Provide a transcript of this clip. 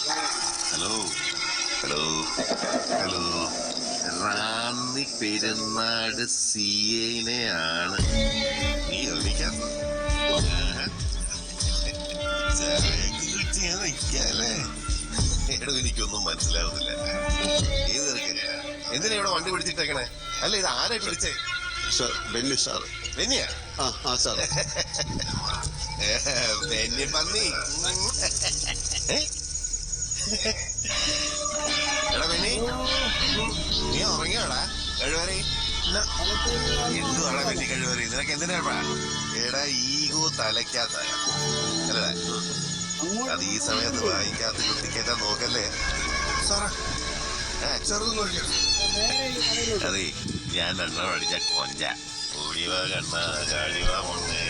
Hello hello hello Ranni Perunad CA-നെയാണ് നീ വിളിക്കാത്തത്. നിൽക്കല്ലേ എടോ, എനിക്കൊന്നും മനസ്സിലാവുന്നില്ല. ഏത് തിരക്കില്ല? എന്തിനാ ഇവിടെ വണ്ടി പിടിച്ചിട്ടേക്കണേ? അല്ല, ഇത് ആരാ വിളിച്ചേ? Sir, Benny sir. ബെന്നിയാ? ആ സാർ. ബെന്നി പന്നി. എടാ ബെന്നി, നീ ഉറങ്ങിയോടാ? കഴിവറി എന്തുവാടാ ബെന്നി കഴിവറി? നിനക്ക് എന്തിനാ? എടാ, ഈഗോ തലയ്ക്കാത്ത അല്ലേ? അത് ഈ സമയത്ത് വായിക്കാത്ത കുത്തിക്കേറ്റാൻ നോക്കല്ലേ സാറേ. അതെ, ഞാൻ എണ്ണ അടിച്ച കൊഞ്ച ഓടിവ കണ്ണ കാടിവ മുന്നേ.